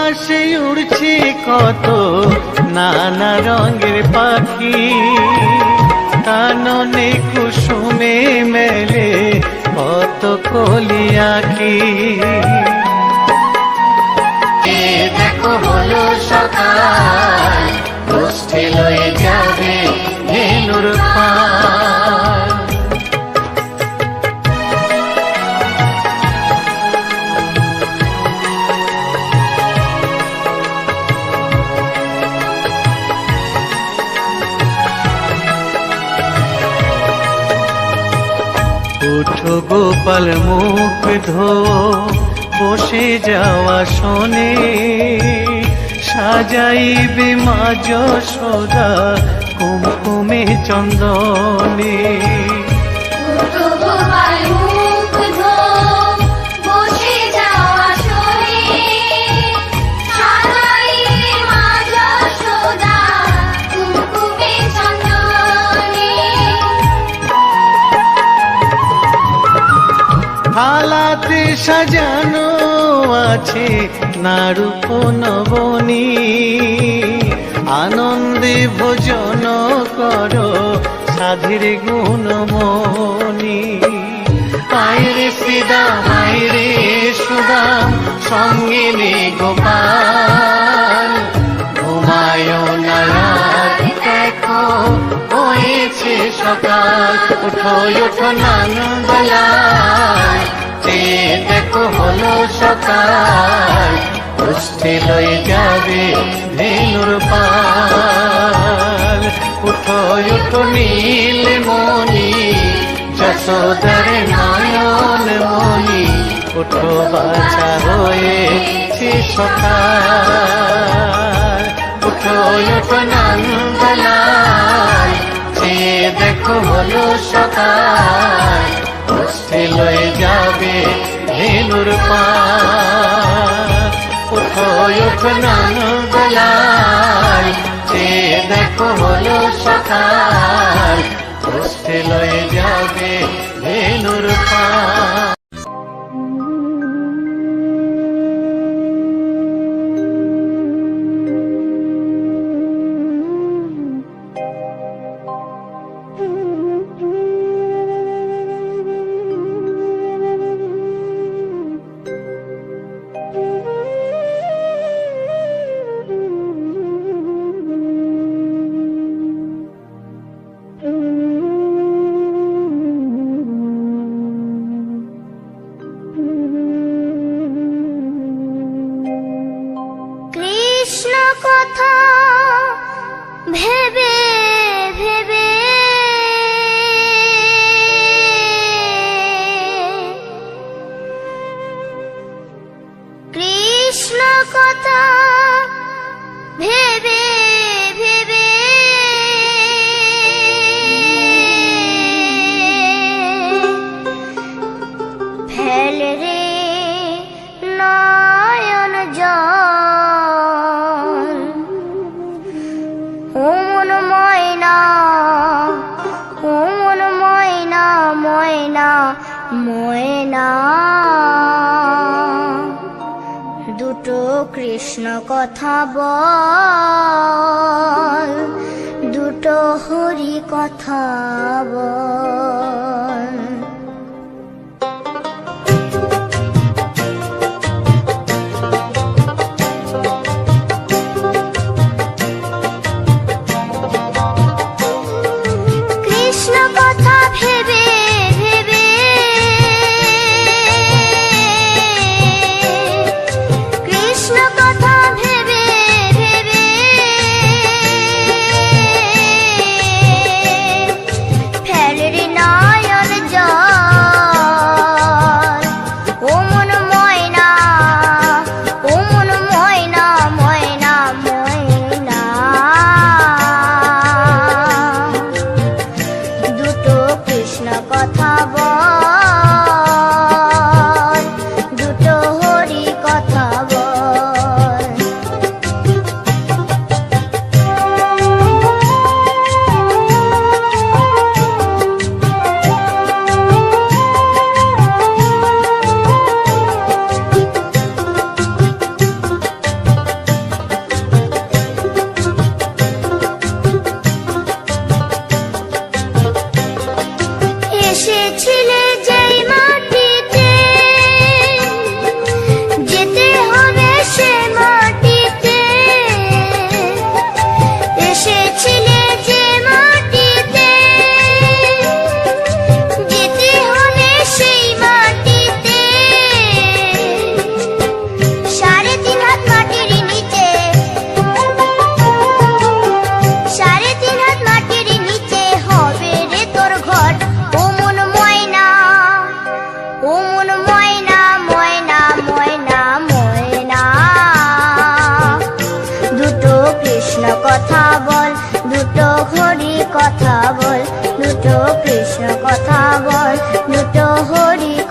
আকাশে উড়ছে কত নানা রঙের পাখি, কাননে কুসুমে মেলে কত কলি আঁখি। দেখো হলো সকাল, গোষ্ঠী লয়ে যাবে ধেনুর পাল। উঠো গোপাল মুখ ধো, বসে যাওয়া শোনে, সাজাইবে মা যশোদা কুমকুমে চন্দনে। থালাতে সাজানো আছে নারূপ নবনী, আনন্দে ভোজন করো সাধীর গুণমণি। আয়রে শ্রীদাম আয়রে সুদাম, সঙ্গে নে গোপাল, ঘুমায় না রাত দেখো হয়েছে সকাল। উঠো উঠো নানবেলায়, দেখো হলো সকাল, গোষ্ঠী লয়ে যাবে ধেনুর পাল। উঠো উঠো নীলমণি, যশোদার নয়ন মণি, উঠো বাছা হয়েছে সকাল। উঠো উঠো নানবেলায়, দেখো হলো সকাল, গোষ্ঠী লয়ে যাবে ধেনুর পাল। উঠো উঠো নানবেলায়, দেখো হলো সকাল, গোষ্ঠী লয়ে যাবে ধেনুর পাল। দুটো কৃষ্ণ কথা বল, দুটো হরি কথা বল। কৃষ্ণ কথা ভেবে ভেবে, কৃষ্ণ কথা ভেবে ভেবে, ফেলে রে নয়ন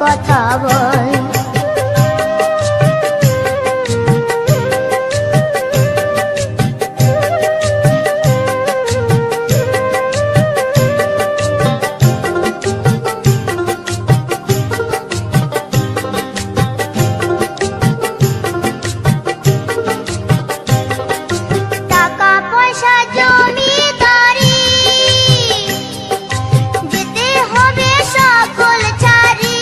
কথা বল। টাকা পয়সা জমিদারি যেতে হবে সকল ছাড়ি।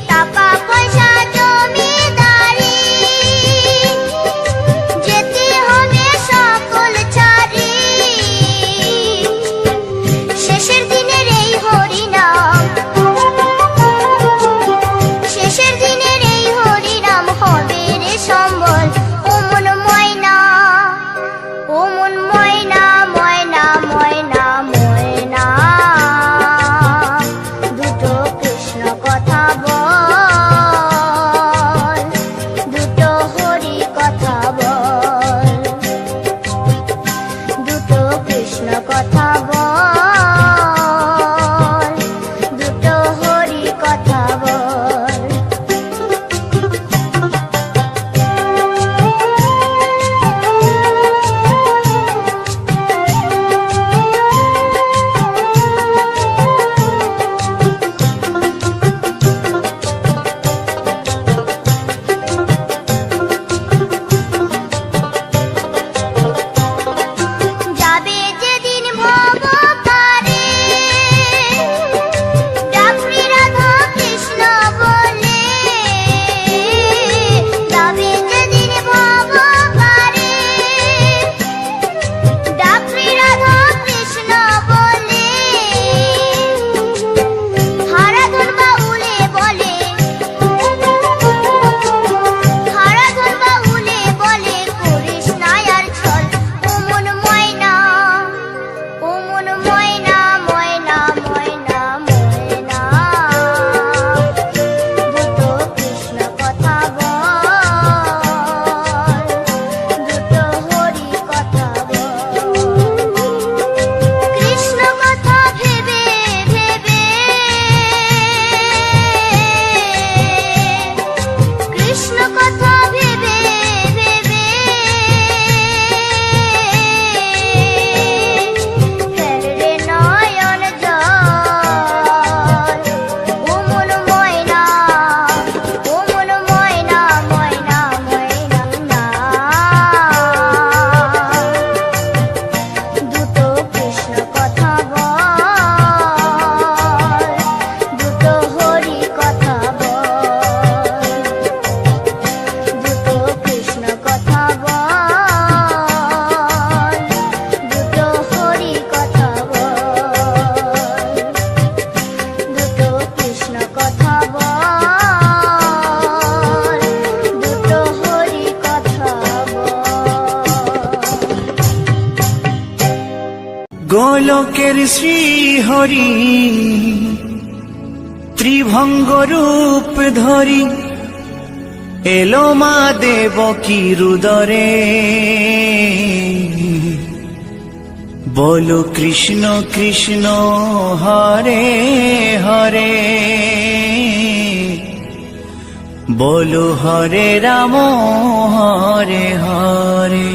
টাকা পয়সা জমিদারি যেতে হবে সকল ছাড়ি। শেষের দিনের এই হরিনাম, শেষের দিনের এই হরিনাম হবে রে সম্বল। ও মন ময়না, ও মন ময়না, ময়না ময়না ময়না, দুটো কৃষ্ণ কথা বল, দুটো হরি কথা বল, দুটো কৃষ্ণ কথা বল, দুটো হরি কথা বল। যাবে যেদিন ভবতারে, ডাকবি রাধা কৃষ্ণ বলে। যাবে যেদিন ভবতারে, ডাকবি রাধা কৃষ্ণ বলে। হারাধন বাউলে বলে, হারাধন বাউলে বলে, করিস না আর ছল। ও মন ময়না, ও মন ময়না, ময়না ময়না ময়না, দুটো কৃষ্ণ কথা বল, দুটো হরি কথা বল। কৃষ্ণ কথা ভেবে ভেবে, কৃষ্ণ কথা ভেবে ভেবে, ফেলে নয়ন জল। ও মন ময়না, ও মন ময়না, ময়না ময়না, দুটো কৃষ্ণ কথা বল, দুটো হরি কথা বল, দুটো কৃষ্ণ কথা বল, দুটো হরি কথা বল, দুটো কৃষ্ণ কথা বল, দুটো হরি কথা বল। গোলকের শ্রী হরি ত্রিভঙ্গ রূপ ধরি এলো মা দেবকীর উদরে। বলো কৃষ্ণ কৃষ্ণ হরে হরে, বলো হরে রাম হরে হরে।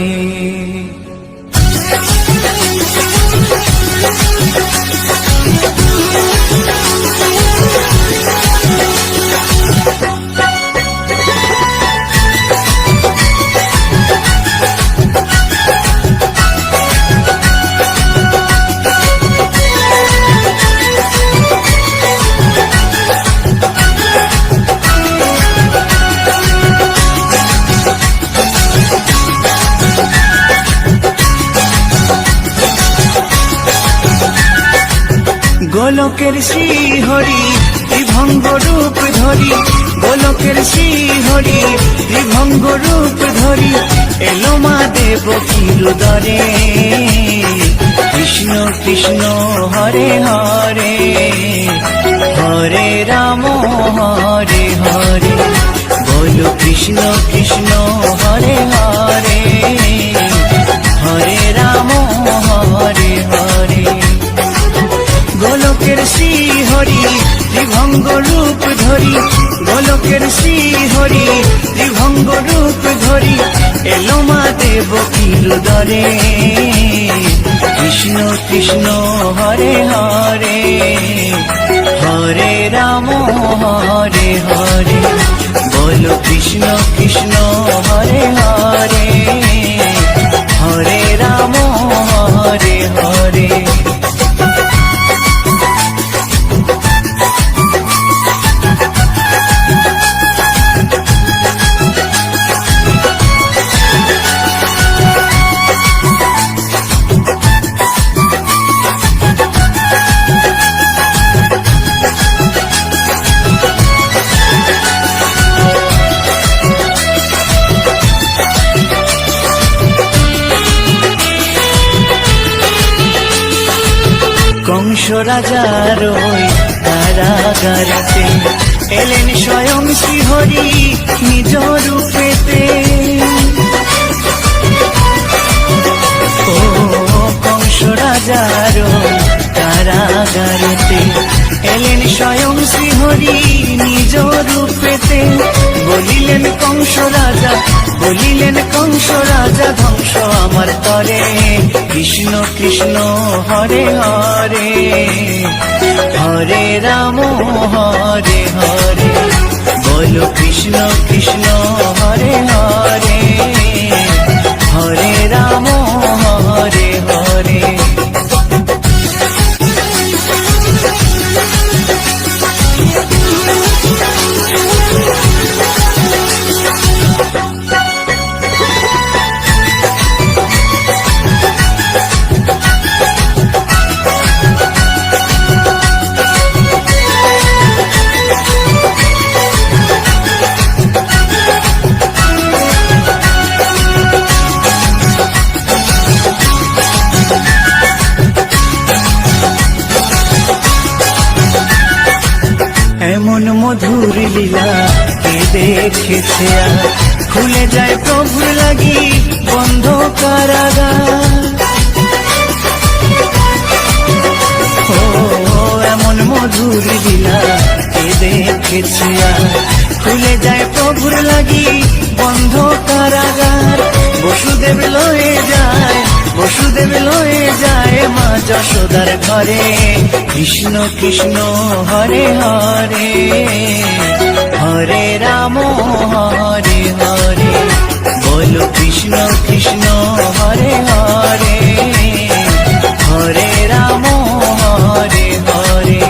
গোলকের শ্রী হরি ত্রিভঙ্গ রূপ ধরি, গোলকের শ্রী হরি ত্রিভঙ্গ রূপ ধরি এলো মা দেবকীর উদরে। কৃষ্ণ কৃষ্ণ হরে হরে, হরে রাম হরে হরে। বলো কৃষ্ণ কৃষ্ণ হরে হরে, হরে রাম হরে হরে। গোলকের শ্রী হরি ত্রিভঙ্গ রূপ ধরি গোলকের শ্রীহরি ত্রিভঙ্গ রূপ ধরি এলো মা দেবকীর উদরে কৃষ্ণ কৃষ্ণ হরে হরে হরে রাম হরে হরে বলো কৃষ্ণ কৃষ্ণ হরে হরে হরে রাম হরে হরে কংস রাজার ওই কারাগারেতে এলেন স্বয়ং শ্রীহরি নিজ রূপেতে ও কংস রাজার ওই কারাগারেতে এলেন স্বয়ং শ্রীহরি নিজ রূপেতে বলিলেন কংস রাজা ধ্বংস আমার তরে কৃষ্ণ কৃষ্ণ হরে হরে হরে রাম হরে হরে বলো কৃষ্ণ কৃষ্ণ হরে হরে হরে রাম হরে হরে এমন মধুর লীলা কে দেখেছে আর খুলে যায় প্রভুর লাগি বন্ধ কারাগার ও এমন মধুর লীলা কে দেখেছে আর খুলে যায় প্রভুর লাগি বন্ধ কারাগার বসুদেব লয়ে যায় মা যশোদার ঘরে কৃষ্ণ কৃষ্ণ হরে হরে হরে রাম হরে হরে বলো কৃষ্ণ কৃষ্ণ হরে হরে হরে রাম হরে হরে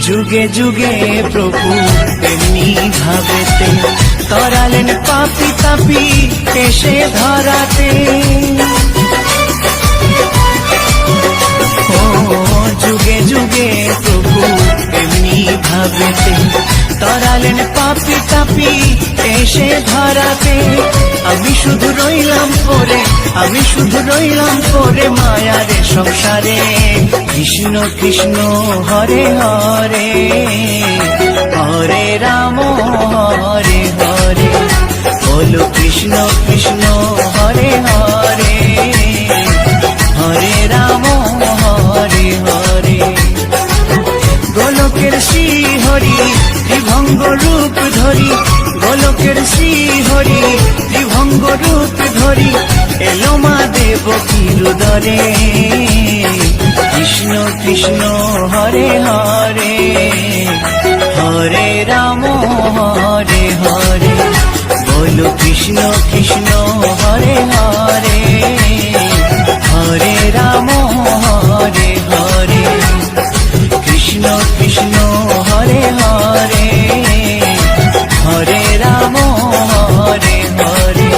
যুগে যুগে প্রভু এমনি ভাবেতে তরালেন পাপি তাপি এসে ধরাতে ও যুগে যুগে প্রভু এমনি ভাবেতে তরালেন পাপি তাপি এসে ধরাতে আমি শুধু রইলাম পরে মায়ারে সংসারে কৃষ্ণ কৃষ্ণ হরে হরে হরে রাম হরে হরে বলো কৃষ্ণ কৃষ্ণ হরে হরে হরে রাম হরে হরে গোলকের শ্রীহরি ত্রিভঙ্গ রূপ ধরি গোলকের শ্রীহরি ত্রিভঙ্গ রূপ ধরি এলো মা দেবকীর উদরে কৃষ্ণ কৃষ্ণ হরে হরে হরে রাম হরে হরে বলো কৃষ্ণ কৃষ্ণ হরে হরে হরে রাম হরে হরে কৃষ্ণ কৃষ্ণ হরে হরে হরে রাম হরে হরে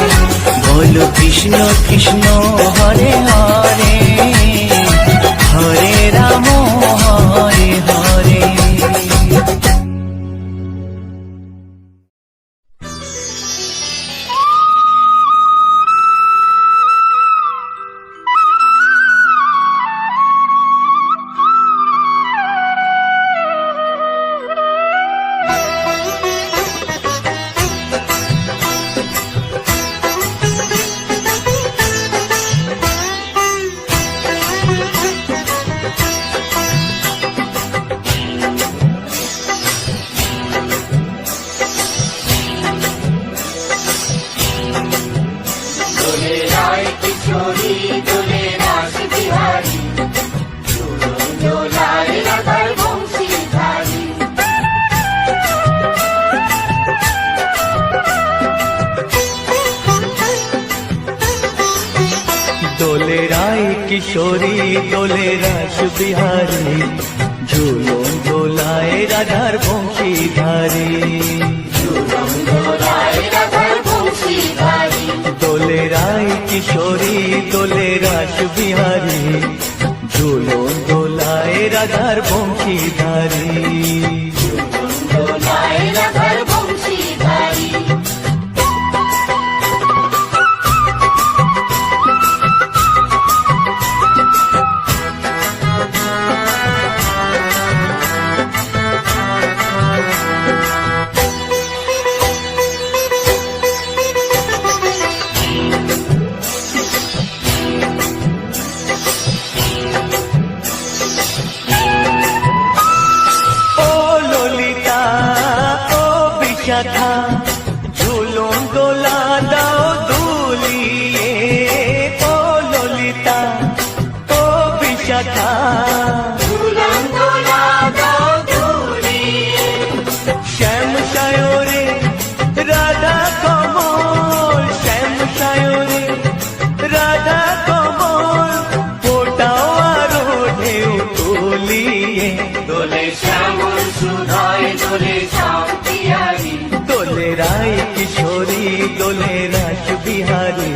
বলো কৃষ্ণ কৃষ্ণ হরে হরে হরে রাম হরে হরে কিশোরী দোলে রাস বিহারী ঝুলন দোলায় রাধার বংশীধারী দোলে রায় কিশোরী দোলে রাস বিহারী ঝুলন দোলায় রাধার বংশীধারী শাখা ঝুলন দোলা দাও দুলিয়ে ও ললিতা ও বিশাখা ঝুলন দোলা দাও দুলিয়ে শ্যাম সায়রে রাধা কমল শ্যাম সায়রে রাধা কমল ফোটাও আরো ঢেউ তুলিয়ে দোলে শ্যামল সুধায় দোলে শান্তিয়ারি দোলে রায় কিশোরী দোলে রাস বিহারী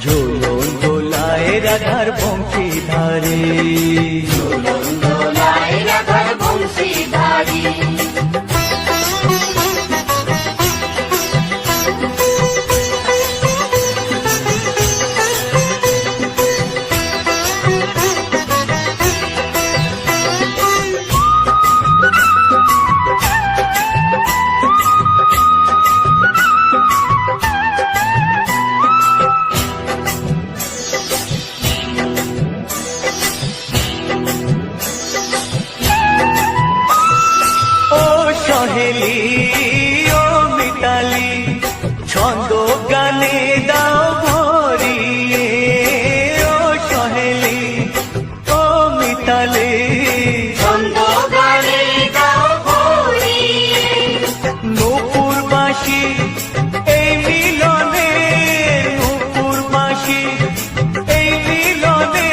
ঝুলন দোলায় রাধার বংশীধারী ঝুলন দোলায় রাধার বংশীধারী সহেলি ও মিতালি ছন্দ গানে দাও ভরিয়ে ও সহেলি ও মিতালি ছন্দ গানে দাও ভরিয়ে নূপুর বাঁশি এই মিলনে নূপুর বাঁশি এই মিলনে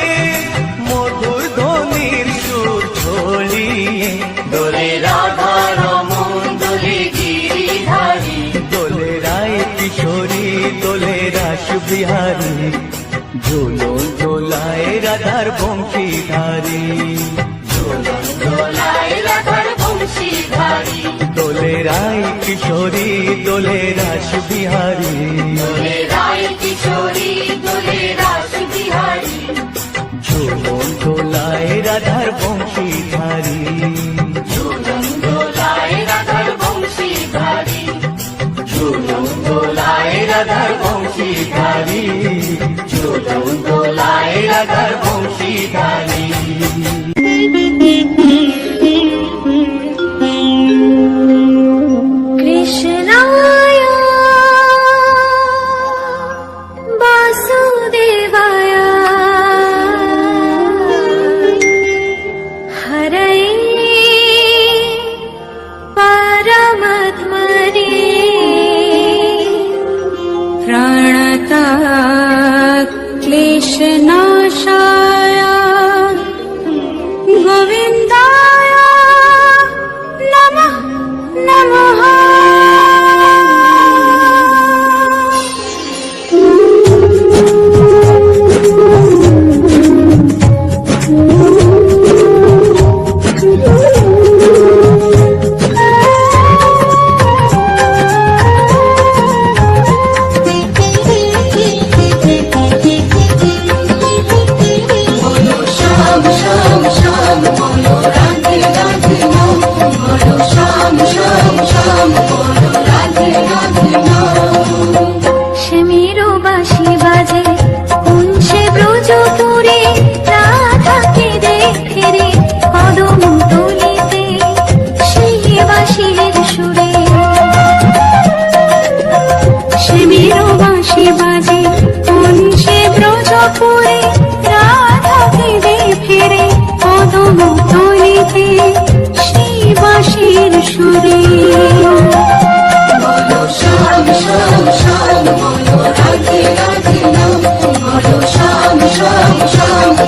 মধুর ধ্বনির সুর ছড়িয়ে দোলে রাধা কিশোরী দোলে রাস বিহারী ঝুলন দোলায় রাধার বংশীধারী ঝুলন দোলায় রাধার বংশীধারী দোলে রায় কিশোরী দোলে রাস বিহারী দোলে রায় কিশোরী দোলে রাস বিহারী ঝুলন দোলায় রাধার বংশীধারী ঝুলন দোলায় রাধার বংশীধারী ঝুলন দোলায় রাধার বংশীধারী ঝুলন দোলায় রাধার বংশীধারী কৃষ্ণায় বাসুদেবায় হরয়ে পরমাত্মনে প্রাণতা ক্লেশনাশায় গোবিন্দায় নমঃ নমঃ Sham, sham, sham,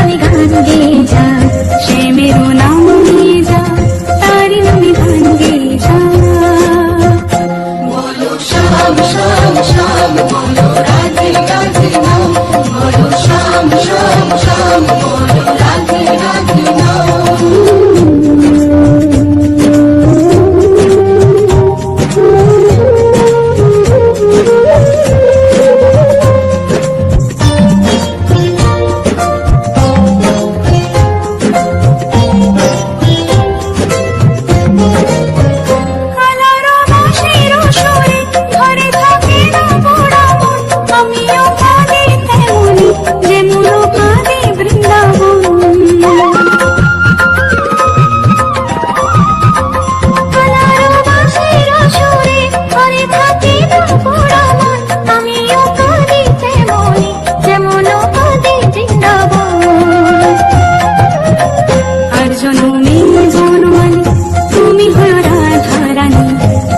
নামে গান গেয়ে যা, সে মেরো নাম নিয়ে যা, তারি নামে গান গেয়ে যা। বলো শ্যাম শ্যাম শ্যাম, বলো রাধে রাধে নাম, বলো শ্যাম শ্যাম শ্যাম, বলো রাধে রাধে নাম। কালারো বাঁশির সুরে ঘরে থাকে না পোড়া মন, আমিও কাঁদি তেমনি যেমন কাঁদে বৃন্দাবন। কালারো বাঁশির সুরে ঘরে থাকে না পোড়া মন, আমিও কাঁদি তেমনি যেমন কাঁদে বৃন্দাবন। আর জনমে জনমানি তুমি হলো রাধা রানী,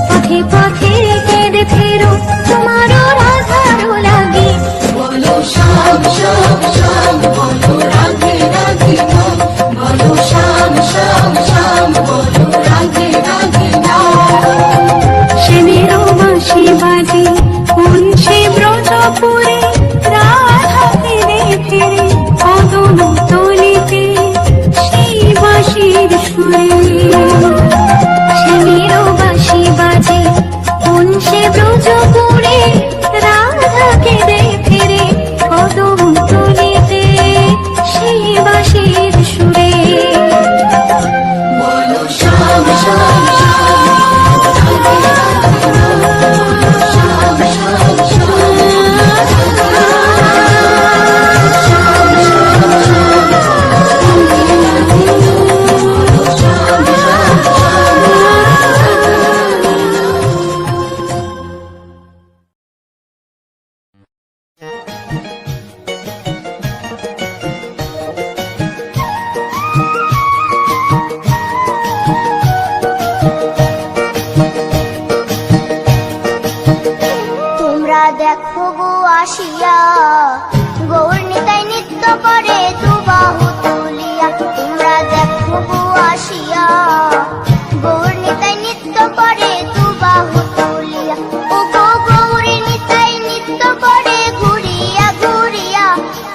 পথে পথে কেঁদে ফেরো তোমারও রাধারও লাগে। বলো শ্যাম শ্যাম শ্যাম, বলো রাধে রাধে নাম, বলো শ্যাম শ্যাম শ্যাম, বলো রাধে রাধে নাম। সে মেরো বাঁশি বাজে কোন সে ব্রজপুরে, রাধা ফিরে ফিরে কদম তলিতে সেই বাঁশির সুরে। সে মেরো বাঁশি বাজে কোন সে ব্রজপুরে, রাধা ফিরে ফিরে কদম তলিতে সেই বাঁশির সুরে। বলো শ্যাম শ্যাম শ্যাম, রাধে রাধে নাম, শ্যাম শ্যাম শ্যাম, তোমরা দেখো গো আসিয়া, গৌর নিতাই নৃত্য করে দুবাহু তুলিয়া। তোমরা দেখো গো আসিয়া, গৌর নিতাই নৃত্য করে দুবাহু তুলিয়া। ও গো গৌরী নিতাই নৃত্য করে ঘুরিয়া ঘুরিয়া,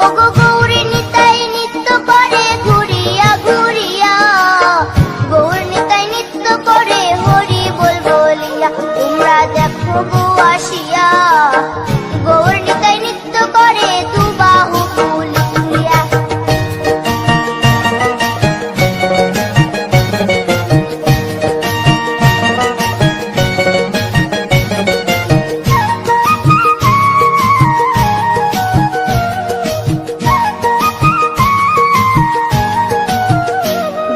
ও গো গৌরী নিতাই নৃত্য করে ঘুরিয়া ঘুরিয়া। গৌর নিতাই নৃত্য করে হরি বল বলিয়া। তোমরা দেখো গো আসিয়া, গৌর নিতাই নৃত্য করে দুবাহু তুলিয়া।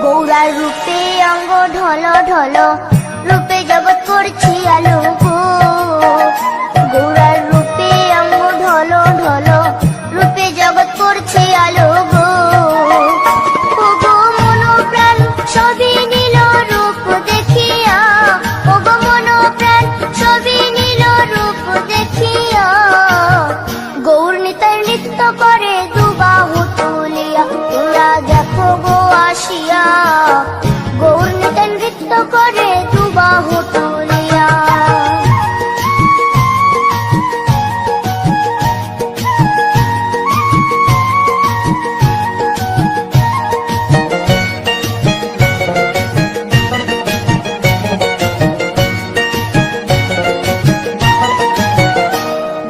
গৌরার রূপে অঙ্গ ঢল ঢল, রূপে জগৎ করছি আলো গো। গৌরার রূপে অঙ্গ ঢল ঢল, রূপে জগৎ করছি আলো গো। ও গো মন প্রাণ সবই নীল রূপ দেখিয়া, ও গো মন প্রাণ সবই নীল রূপ দেখিয়া। গৌর নিতাই নৃত্য করে দুবাহু তুলিয়া। তোমরা দেখো গো আসিয়া, গৌর নিতাই নৃত্য করে দুবাহু তুলিয়া।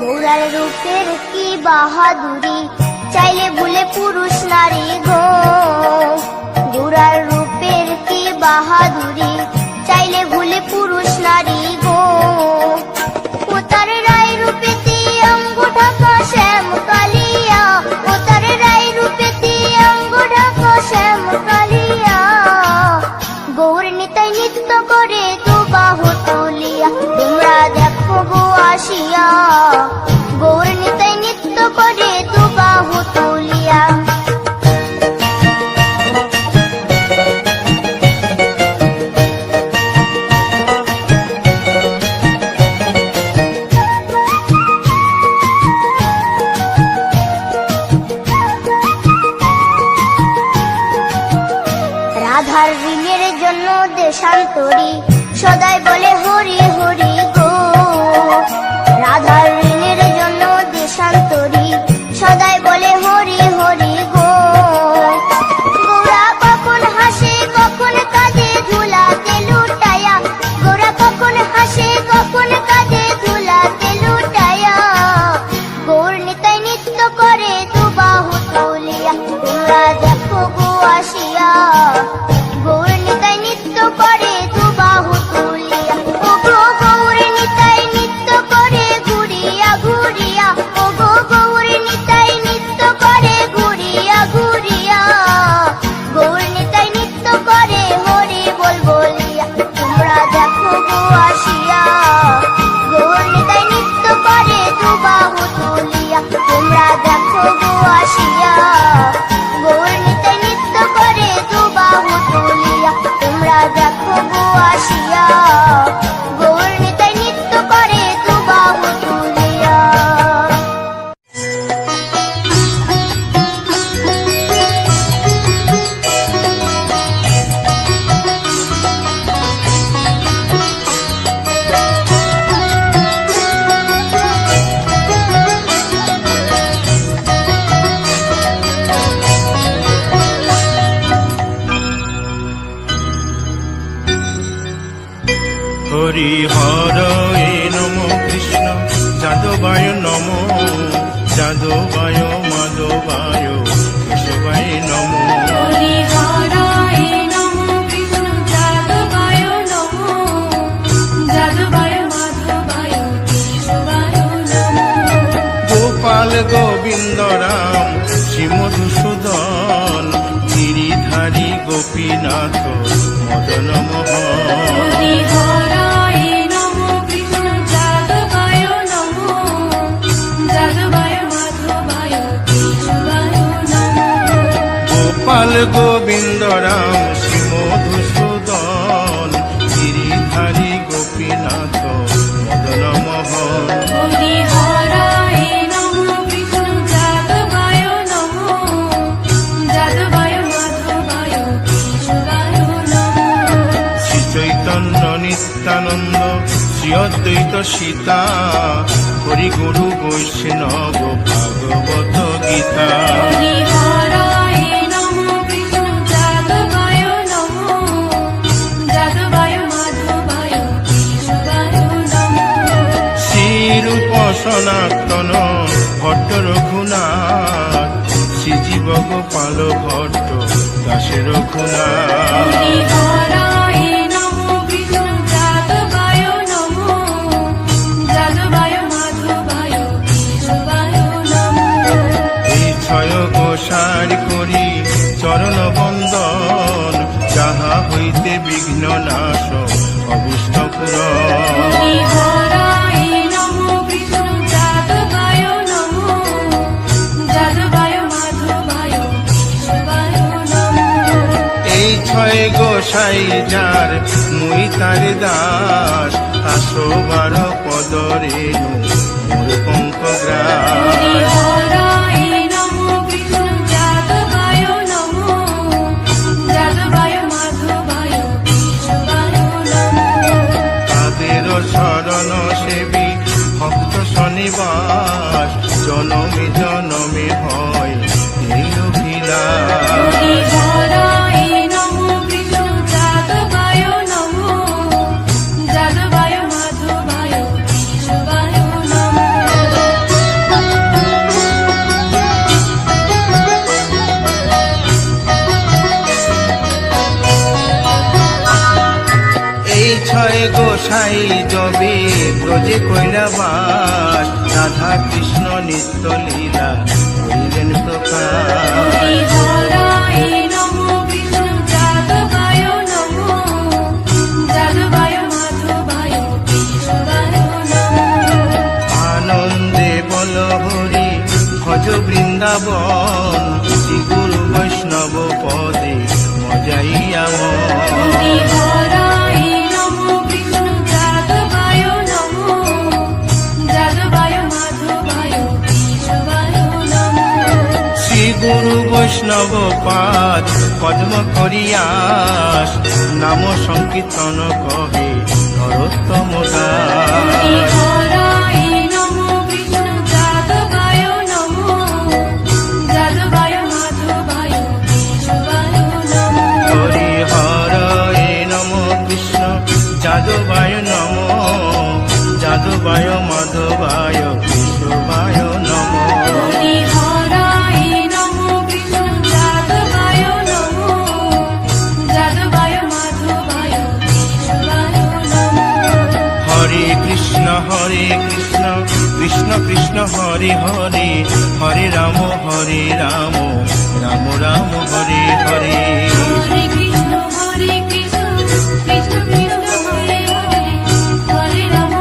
গৌরার রূপের কি বাহাদুরি, চাইলে ভুলে পুরুষ নারী গো। গৌরার রূপের কি বাহাদুরি, চাইলে ভুলে পুরুষ নারী গো। ও তার রায় রূপেতে অঙ্গ ঢাকা শ্যাম কালিয়া, ও তার রায় রূপেতে অঙ্গ ঢাকা শ্যাম কালিয়া। গৌর নিতাই নৃত্য করে দুবাহু তুলিয়া। তোমরা দেখো গো আসিয়া, গৌর নিতাই নৃত্য করে দুবাহু তুলিয়া। রাধার ঋণের জন্য দেশান্তরী সদাই বলে হরি হরি গো। রাধার ঋণের জন্য দেশান্তরী সদাই বলে হরি হরি গো। গোরা কখন হাসে কখন কাঁদে ধুলাতে লুটায়া, গোরা কখন হাসে কখন কাঁদে ধুলাতে লুটায়া। গৌর নিতাই নৃত্য করে দুবাহু তুলিয়া, তোমরা দেখো গো আসিয়া। গৌর নিতাই নৃত্য করে দুবাহু তুলিয়া, ও গো গৌর নিতাই নৃত্য করে ঘুরিয়া ঘুরিয়া, ও গো গৌর নিতাই নৃত্য করে ঘুরিয়া ঘুরিয়া। গৌর নিতাই নৃত্য করে হরি বল বলিয়া, তোমরা দেখো গো আসিয়া। গৌর নিতাই নৃত্য করে দুবাহু তুলিয়া, তোমরা দেখো গো আসিয়া। গৌর নিতাই নৃত্য করে দুবাহু তুলিয়া, তোমরা দেখো গো আসিয়া। গৌর নিতাই নৃত্য করে দুবাহু তুলিয়া। হরি হরয়ে নম কৃষ্ণ যাদবায় নম, যাদবায় মাধবায় কেশবায় নম। হরি হরায় নমঃ কৃষ্ণ যাদবায় নমঃ, যাদবায় মাধবায় কেশবায় নমঃ। গোপাল গোবিন্দ রাম শ্রী মধুসূদন, গিরিধারী গোপীনাথ মদন মোহন। হরি হরায় নমঃ কৃষ্ণ যাদবায় নমঃ, যাদবায় মাধবায় কেশবায় নমঃ। গোপাল গোবিন্দ রাম শ্রী মধুসূদন, গিরিধারী গোপীনাথ মদন মোহন। হরি হরায় নমঃ কৃষ্ণ যাদবায় নমঃ, যাদবায় মাধবায় কেশবায় নমঃ। শ্রী চৈতন্য নিত্যানন্দ শ্রী অদ্বৈত সীতা, হরি গুরু বৈষ্ণব ভাগবত গীতা। হরি হরায় নমঃ কৃষ্ণ যাদবায় নমঃ, যাদবায় মাধবায় কেশবায় নমঃ। শ্রীরূপ সনাতন ভট্ট রঘুনাথ, শ্রীজীব গোপাল ভট্ট দাসে রঘুনাথ। হরি হরায় নমঃ কৃষ্ণ যাদবায় নমঃ, যাদবায় মাধবায় কেশবায় নমঃ। এই ছয় গোসার করি চরণ বন্দন, যাহা হইতে বিঘ্ন নাশ অভীষ্ট পূরণ। হরি হরায় নমঃ কৃষ্ণ যাদবায় নমঃ, যাদবায় মাধবায় কেশবায় নমঃ। এই ছয় গোসাই যার মুই তার দাস, আসো বার পদ রেণু মোর পঙ্ক গ্রাস। হরি হরায় নমঃ কৃষ্ণ যাদবায় নমঃ, যাদবায় মাধবায় কেশবায় নমঃ। তাদের শরণ সেবী ভক্ত শনিবাস, জনমে জনমে হয় এই অভিলাষ। হরি হরায় নমঃ কৃষ্ণ যাদবায় নমঃ, যাদবায় মাধবায় কেশবায় নমঃ। এই ছয় গোসাই যবে ব্রজে কৈলাবাস, রাধা কৃষ্ণ নিত্য লীলা করিলেন প্রকাশ। হরি হরায় নমঃ কৃষ্ণ যাদবায় নমঃ, যাদবায় মাধবায় কেশবায় নমঃ। আনন্দে বল হরি ভজ বৃন্দাবন, শ্রী গুরু বৈষ্ণব পদে মজাইয়া মন। হরি হরায় নমঃ কৃষ্ণ যাদবায় নমঃ, যাদবায় মাধবায় কেশবায় নমঃ। শ্রী গুরু বৈষ্ণব পাদ পদ্ম করিয়াস নাম সংকীর্তন কহে নরোত্তম দাস। হরায় নমো কৃষ্ণ যাদবায় নমো, যাদবায় মাধবায় কেশবায় নমো। হরি হরায় নম কৃষ্ণ যাদবায় নম, যাদবায় মাধবায় কেশবায় নম। হরি হরায় নমো কৃষ্ণ যাদবায় নমো, যাদবায় মাধবায় কেশবায় নমো। হরে কৃষ্ণ কৃষ্ণ কৃষ্ণ হরে হরে, হরে রাম রাম রাম হরে হরে। হরে কৃষ্ণ কৃষ্ণ কৃষ্ণ হরে হরে, হরে রাম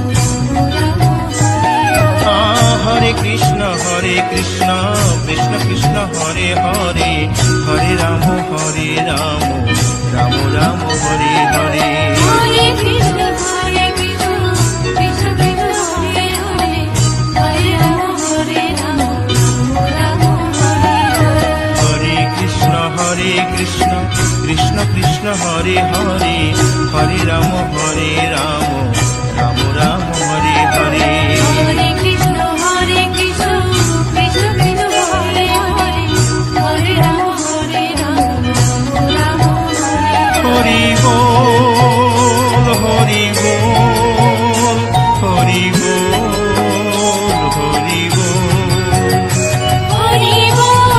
রাম রাম হরে হরে। হরে কৃষ্ণ কৃষ্ণ কৃষ্ণ হরে হরে, হরে রাম রাম রাম হরে হরে। হরে কৃষ্ণ কৃষ্ণ কৃষ্ণ হরে হরে, হরে রাম রাম রাম হরে হরে। হরে কৃষ্ণ কৃষ্ণ কৃষ্ণ হরে হরে, হরে রাম রাম রাম হরে হরে। হরে কৃষ্ণ কৃষ্ণ কৃষ্ণ হরে হরে, হরে রাম রাম হরে হরে। হরি বল হরি বল হরি বল হরি বল। হরি বল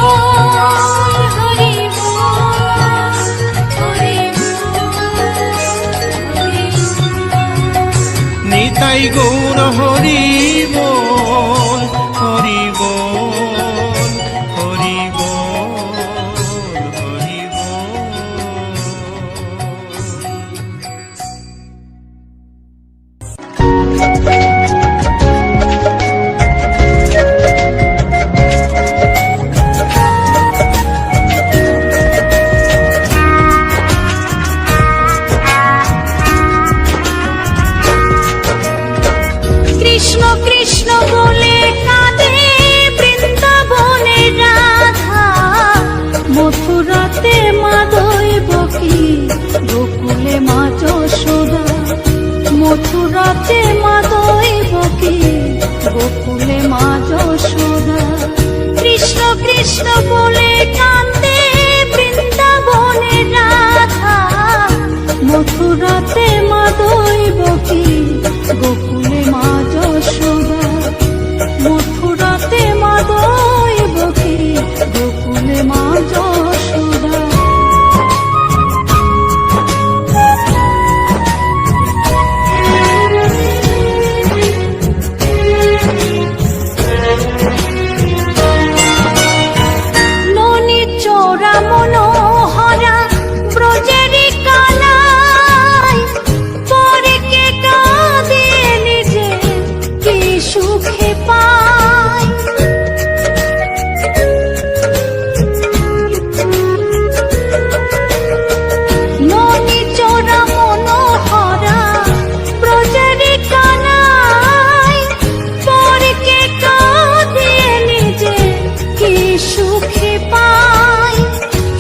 হরি বল হরি বল। নিতাই গৌর হরি বল হরি বল হরি বল হরি বল। কৃষ্ণ কৃষ্ণ বলে কাঁদে বৃন্দাবনে রাধা, মথুরাতে মা দৈবকী, গোকুলে মা যশোদা। মথুরাতে মা দৈবকী, গোকুলে মা যশোদা। কৃষ্ণ কৃষ্ণ বলে কাঁদে বৃন্দাবনে রাধা, মথুরাতে মা দৈবকী, গোকুলে মা যশোদা। মথুরাতে মা দৈবকী, গোকুলে মা যশোদা। ননি চোরা মনোহরা ব্রজেরি কানাই, পরে কে কাঁদিয়ে নিজে কি সুখে পায়। ননি চোরা মনোহরা ব্রজেরি কানাই, পরে কে কাঁদিয়ে নিজে কি সুখে পায়।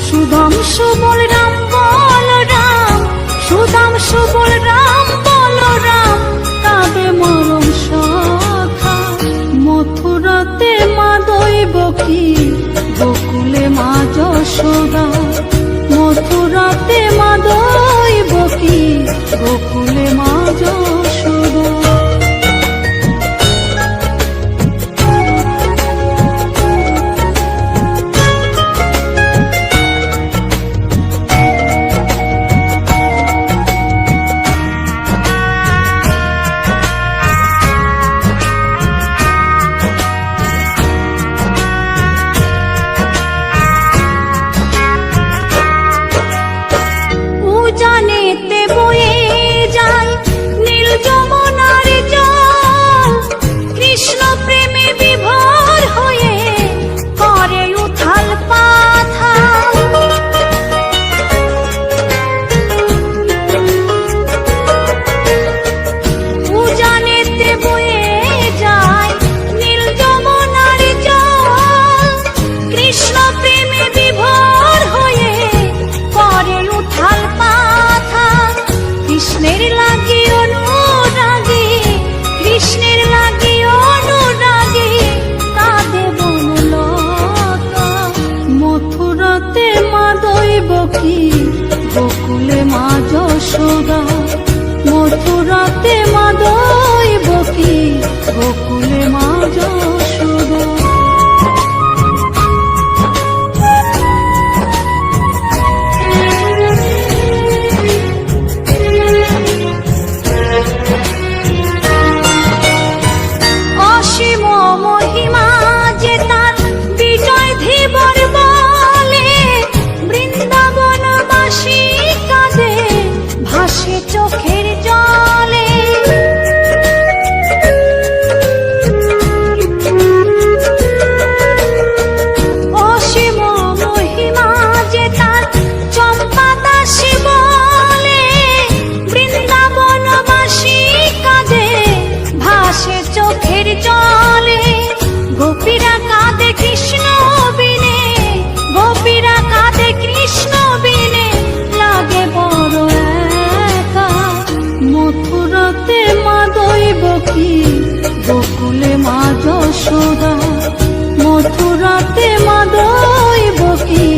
সুদাম সুবল রাম বলরাম, সুদাম সুবল রাম বলরাম, কাঁদে মরম সখা। মথুরাতে মা দৈবকী, গোকুলে মা যশোদা। মথুরাতে মা দৈবকী, গোকুলে মা যশোদা। উজানেতে বয়ে যায় নীল মথুরাতে মা দৈবকী, গোকুলে মা যশোদা। মথুরাতে মা দৈবকী, গোকুলে মা যশোদা। অসীম মহিমা যে তার বিজয় ধীবর বলে, বৃন্দাবনবাসী কাঁদে ভাসে চোখের জলে। অসীম মহিমা যে তার চম্পা দাসী বলে, বৃন্দাবনবাসী কাঁদে ভাসে চোখের জলে। গোপীরা কাঁদে কৃষ্ণ বিনে, গোপীরা কাঁদে কৃষ্ণ বিনে, লাগে বড় একা। মথুরাতে মা দৈবকী, গোকুলে মা যশোদা। মথুরাতে মা দৈবকী,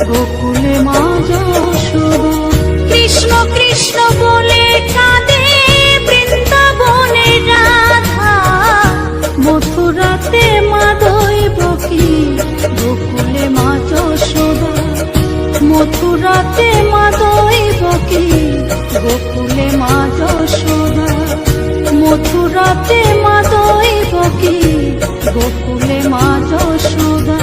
গোকুলে মা যশোদা। কৃষ্ণ কৃষ্ণ বলে কাঁদে বৃন্দাবনে রাধা। মথুরাতে মা দৈবকী, গোকুলে মা যশোদা। মথুরাতে মা দৈবকী, গোকুলে মা যশোদা। মথুরাতে মা দৈবকী, গোকুলে মা যশোদা।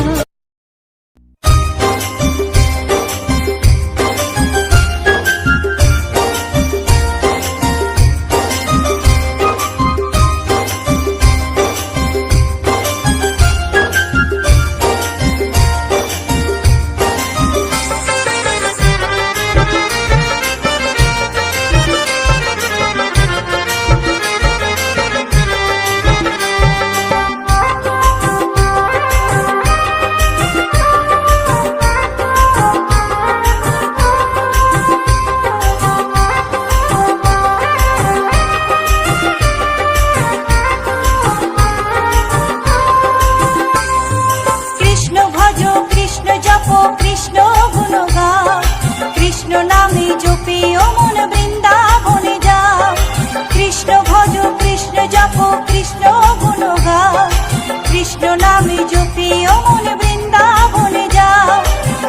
কৃষ্ণ নামে জপিও মন বৃন্দাবনে যাও।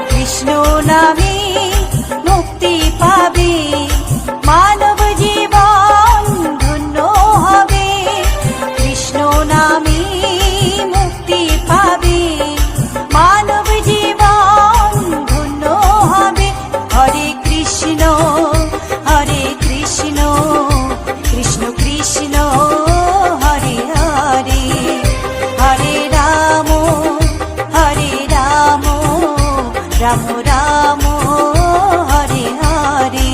কৃষ্ণ নামে মুক্তি পাবে, মানব জীবন ধন্য হবে। কৃষ্ণ নামে মুক্তি পাবে, মানব জীবন ধন্য হবে। হরে কৃষ্ণ হরে কৃষ্ণ, কৃষ্ণ কৃষ্ণ হরে হরে। হরে রাম রাম রাম হরে হরে।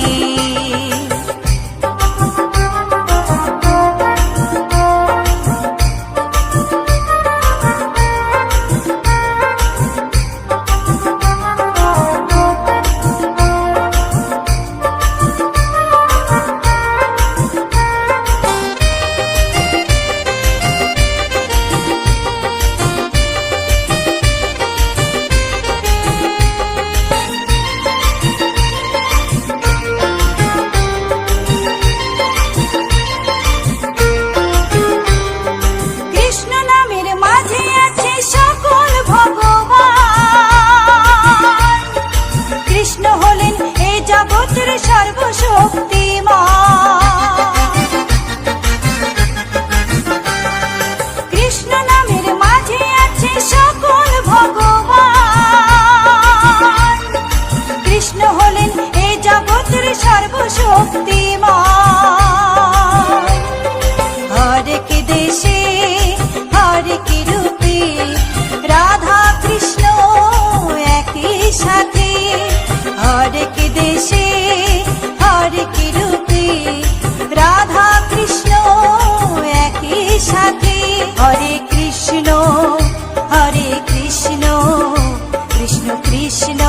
হরে কৃষ্ণ কৃষ্ণ কৃষ্ণ